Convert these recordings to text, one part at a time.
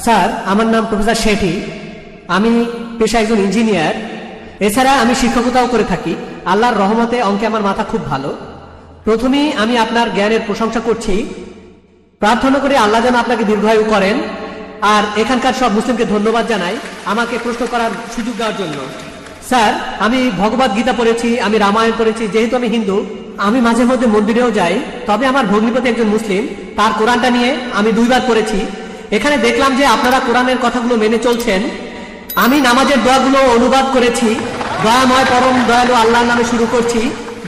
Sir, আমার নাম professor Shetty. আমি পেশায় একজন ইঞ্জিনিয়ার। এছাড়া আমি শিক্ষকতাও করে থাকি। আল্লাহর রহমতে অঙ্কে আমার মাথা খুব ভালো। প্রথমেই আমি আপনার জ্ঞানের প্রশংসা করছি। প্রার্থনা করি আল্লাহ যেন আপনাকে দীর্ঘায়ু করেন। আর এখানকার সব মুসলিমকে ধন্যবাদ জানাই আমাকে প্রশ্ন করার সুযোগ দেওয়ার জন্য। স্যার, আমি ভগবদ গীতা পড়েছি, আমি রামায়ণ পড়েছি। যেহেতু আমি হিন্দু, আমি মাঝে মধ্যে মন্দিরেও যাই। তবে আমার ভগ্নিপতি একজন মুসলিম, তার কোরআনটা নিয়ে আমি 2 বার পড়েছি। এখানে দেখলাম যে আপনারা কোরআনের কথাগুলো মেনে চলছেন। আমি নামাজের দোয়াগুলো অনুবাদ করেছি। দয়াময় পরম দয়ালু আল্লাহর নামে শুরু করছি,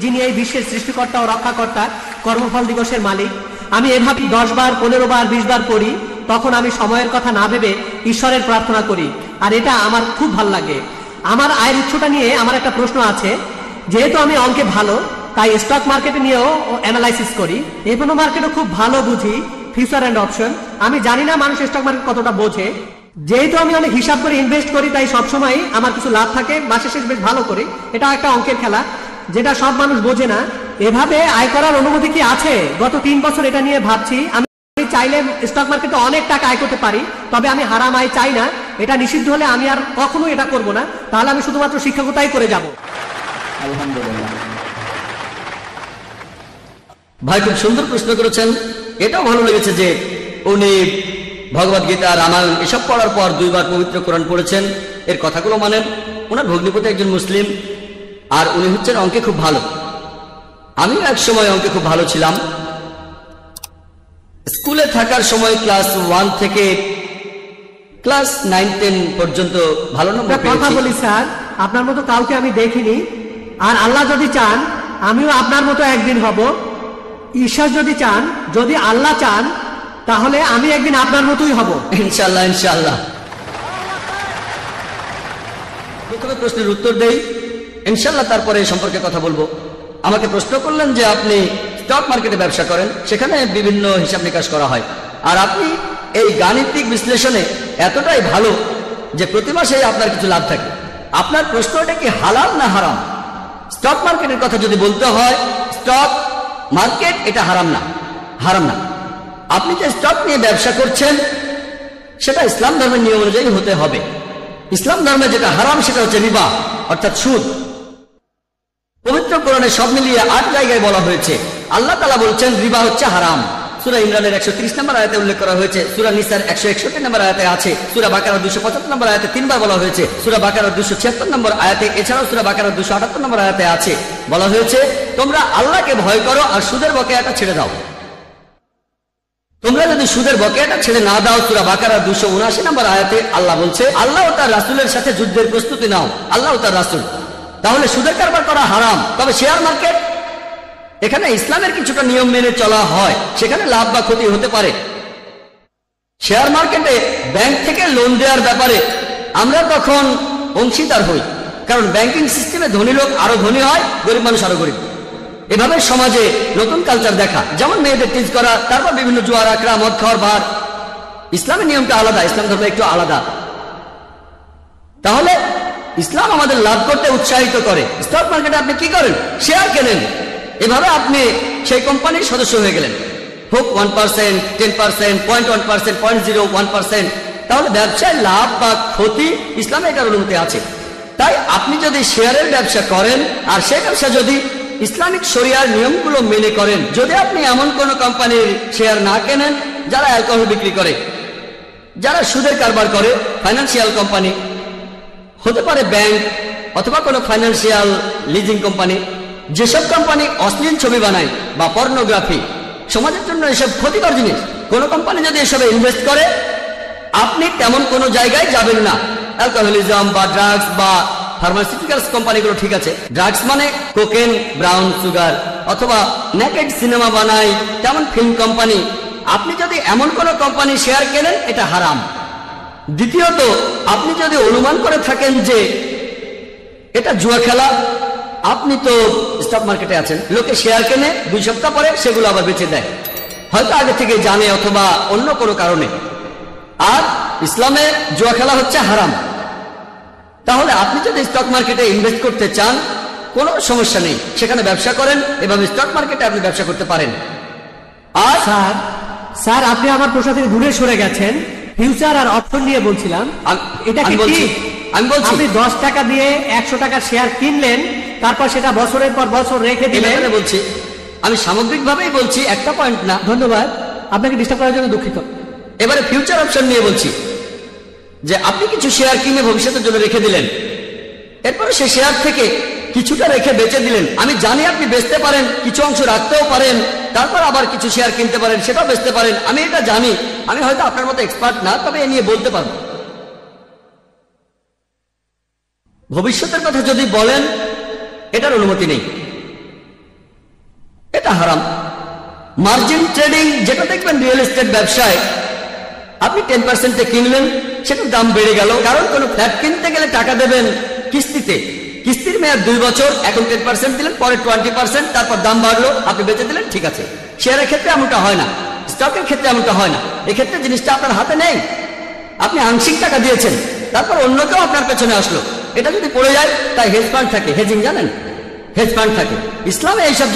যিনি এই বিশ্বের সৃষ্টিকর্তা ও রক্ষাকর্তা, কর্মফল দিবসের মালিক। আমি এভাবে 10 বার, 15 বার, 20 বার পড়ি। তখন আমি সময়ের কথা না ভেবে ঈশ্বরের প্রার্থনা করি, আর এটা আমার খুব ভালো লাগে। আমার আয়ের উৎসটা নিয়ে আমার একটা প্রশ্ন আছে। যেহেতু আমি অঙ্কে ভালো, তাই স্টক মার্কেটে নিয়েও অ্যানালাইসিস করি। এফএনও মার্কেটও খুব ভালো বুঝি, ফিউচার অ্যান্ড অপশন। আমি জানি না মানুষ স্টক মার্কেট কতটা বোঝে। যেহেতু আমি অনেক হিসাব করে ইনভেস্ট করি, তাই সবসময় আমার কিছু লাভ থাকে। মাসে শেষ বেশ ভালো করি। এটা একটা অঙ্কের খেলা, যেটা সব মানুষ বোঝে না। এভাবে আয় করার অনুমতি কি আছে? গত 3 বছর এটা নিয়ে ভাবছি। আমি চাইলে স্টক মার্কেটে অনেক টাকা আয় করতে পারি, তবে আমি হারাম আয় চাই না। এটা নিষিদ্ধ হলে আমি আর কখনো এটা করব না। তাহলে আমি শুধুমাত্র শিক্ষকতাই করে যাব। আলহামদুলিল্লাহ। ভাই খুব সুন্দর প্রশ্ন করেছেন। এটাও ভালো লেগেছে যে উনি ভগবদ গীতা, রামায়ণ এসব পড়ার পর 2 বার পবিত্র কোরআন পড়েছেন। এর কথাগুলো মানেন। ওনার ভগ্নিপতি একজন মুসলিম, আর উনি হচ্ছেন অঙ্কে খুব ভালো। আমিও এক সময় অঙ্কে খুব ভালো ছিলাম। স্কুলে থাকার সময় ক্লাস 1 থেকে ক্লাস 9-10 পর্যন্ত ভালো নম্বর পেয়েছি। কথা বলি স্যার, আপনার মতো কাউকে আমি দেখিনি। আর আল্লাহ যদি চান, আমিও আপনার মতো একদিন হব। ঈশ্বর যদি চান, যদি আল্লাহ চান, তাহলে আমি একদিন আপনার মতোই হব, ইনশাআল্লাহ। ইনশাআল্লাহ। প্রথমে প্রশ্নের উত্তর দেই, ইনশাআল্লাহ, তারপরে এই সম্পর্কে কথা বলবো। আমাকে প্রশ্ন করলেন যে আপনি স্টক মার্কেটে ব্যবসা করেন, সেখানে বিভিন্ন হিসাব নিকাশ করা হয়, আর আপনি এই গাণিতিক বিশ্লেষণে এতটাই ভালো যে প্রতি মাসে আপনার কিছু লাভ থাকে। আপনার প্রশ্নটা কি হালাল না হারাম? স্টক মার্কেটের কথা যদি বলতে হয়, স্টক মার্কেট এটা হারাম না, হারাম না। আপনি যে স্টক নিয়ে ব্যবসা করছেন সেটা ইসলাম ধর্মের নিয়ম অনুযায়ী হতে হবে। ইসলাম ধর্মে যেটা হারাম সেটা হচ্ছে রিবা, অর্থাৎ সুদ। পবিত্র কোরআনে সব মিলিয়ে 8 জায়গায় বলা হয়েছে। আল্লাহ তাআলা বলছেন রিবা হচ্ছে হারাম। সূরা ইমরানের 130 নম্বর আয়াতে উল্লেখ করা হয়েছে, সূরা নিসার 161 নম্বর আয়াতে আছে, সূরা বাকারার 275 নম্বর আয়াতে 3 বার বলা হয়েছে, সূরা বাকারার 276 নম্বর আয়াতে, এছাড়াও সূরা বাকারার 278 নম্বর আয়াতে আছে, বলা হয়েছে তোমরা আল্লাহকে ভয় করো আর সুদের বকেয়াটা ছেড়ে দাও। তোমরা যদি সুদের বকেয়াটা ছেড়ে না দাও, সূরা বাকারার 279 নম্বর আয়াতে আল্লাহ বলছে আল্লাহ ও তার রাসূলের সাথে যুদ্ধের প্রস্তুতি নাও, আল্লাহ ও তার রাসূল। তাহলে সুদের কারবার করা হারাম। তবে শেয়ার মার্কেট, এখানে ইসলামের কিছুটা নিয়ম মেনে চলা হয়, সেখানে লাভ বা ক্ষতি হতে পারে। শেয়ার মার্কেটে ব্যাংক থেকে লোন দেওয়ার ব্যাপারে আমরা তখন অংশীদার হই, কারণ ব্যাংকিং সিস্টেমে ধনী লোক আরো ধনী হয়, গরিব মানুষ আরো গরিব। এভাবে সমাজে নতুন কালচার দেখা, যেমন মেয়েদের টিজ করা, তারপর বিভিন্ন জুয়ার আখড়া, মদ খাওয়ার বার। ইসলামের নিয়মটা আলাদা, ইসলাম ধর্ম একটু আলাদা। তাহলে ইসলাম আমাদের লাভ করতে উৎসাহিত করে। স্টক মার্কেটে আপনি কি করেন? শেয়ার কেনেন। এভাবে আপনি সেই কোম্পানির সদস্য হয়ে গেলেন, হোক 1%, 10%, 0.1%, 0.01%। তাহলে ব্যবসায় লাভ বা ক্ষতি ইসলামে এটার অনুমতি আছে। তাই আপনি যদি শেয়ারের ব্যবসা করেন, আর সেই ব্যবসা যদি ইসলামিক শরিয়ার নিয়মগুলো মেনে করেন, যদি আপনি এমন কোন কোম্পানির শেয়ার না কেনেন যারা অ্যালকোহল বিক্রি করে, যারা সুদের কারবার করে, ফাইন্যান্সিয়াল কোম্পানি হতে পারে, ব্যাংক অথবা কোনো ফাইন্যান্সিয়াল লিজিং কোম্পানি, যেসব কোম্পানি অশ্লীল ছবি বানায় বা পর্নোগ্রাফি, সমাজের জন্য এসব ক্ষতিকর জিনিস। কোন কোম্পানি যদি এসবে ইনভেস্ট করে, আপনি তেমন কোনো জায়গায় যাবেন না। অ্যালকোহলিজম বা ড্রাগস বা ফার্মাসিউটিক্যালস কোম্পানিগুলো ঠিক আছে। ড্রাগস মানে কোকেন, ব্রাউন সুগার, অথবা নেকেড সিনেমা বানায় তেমন ফিল্ম কোম্পানি। আপনি যদি এমন কোন কোম্পানি শেয়ার কেনেন, এটা হারাম। দ্বিতীয়ত, আপনি যদি অনুমান করে থাকেন যে এটা জুয়া খেলা, আপনি তো স্টক মার্কেটে আছেন, লোকে শেয়ার কেনে, 2 সপ্তাহ পরে সেগুলো আবার বেচে দেয়, হয়তো আগে থেকে জানে অথবা অন্য কোনো কারণে। আর ইসলামে জুয়া খেলা হচ্ছে হারাম। তাহলে আপনি যদি স্টক মার্কেটে ইনভেস্ট করতে চান, কোনো সমস্যা নেই, সেখানে ব্যবসা করেন, এভাবে স্টক মার্কেটে আপনি ব্যবসা করতে পারেন। আর স্যার, আপনি আমার প্রশ্ন থেকে দূরে সরে গেছেন। ফিউচার আর অপশন নিয়ে বলছিলাম, এটা কি আমি বলছি ঠিক? আপনি 10 টাকা দিয়ে 100 টাকার শেয়ার কিনলেন, তারপর সেটা বছরের পর বছর রেখে দিলেন। বলছি, আমি সামগ্রিকভাবেই বলছি, একটা পয়েন্ট না। ধন্যবাদ, আপনাকে ডিস্টার্ব করার জন্য দুঃখিত। এবারে ফিউচার অপশন নিয়ে বলছি, যে আপনি কিছু শেয়ার কিনে ভবিষ্যতের জন্য রেখে দিলেন, এরপরে সেই শেয়ার থেকে কিছুটা রেখে বেচে দিলেন। আমি জানি আপনি বেচতে পারেন, কিছু অংশ রাখতেও পারেন, তারপর আবার কিছু শেয়ার কিনতে পারেন, সেটাও বেচতে পারেন। আমি এটা জানি, আমি হয়তো আপনার মতো এক্সপার্ট না, তবে এ নিয়ে বলতে পারবো। ভবিষ্যতের কথা যদি বলেন, এটার অনুমতি নেই, এটা হারাম। মার্জিন ট্রেডিং, যেটা দেখবেন রিয়েল এস্টেট ব্যবসায়, আপনি 10% কিনলেন, সেটার দাম বেড়ে গেল, কারণ কোনো ফ্ল্যাট কিনতে গেলে টাকা দেবেন কিস্তিতে, কিস্তির মেয়াদ 2 বছর, এখন 10% দিলেন, পরে 20%, তারপর দাম বাড়লো, আপনি বেঁচে দিলেন, ঠিক আছে। শেয়ারের ক্ষেত্রে এমনটা হয় না, স্টকের ক্ষেত্রে এমনটা হয় না। এক্ষেত্রে জিনিসটা আপনার হাতে নেই, আপনি আংশিক টাকা দিয়েছেন, তারপর অন্য কেউ আপনার পেছনে আসলো, এটা যদি পড়ে যায়, তাই হেজ ফান্ড থাকে। হেজিং জানেন? হেজ ফান্ড থাকে। ইসলামে এইসব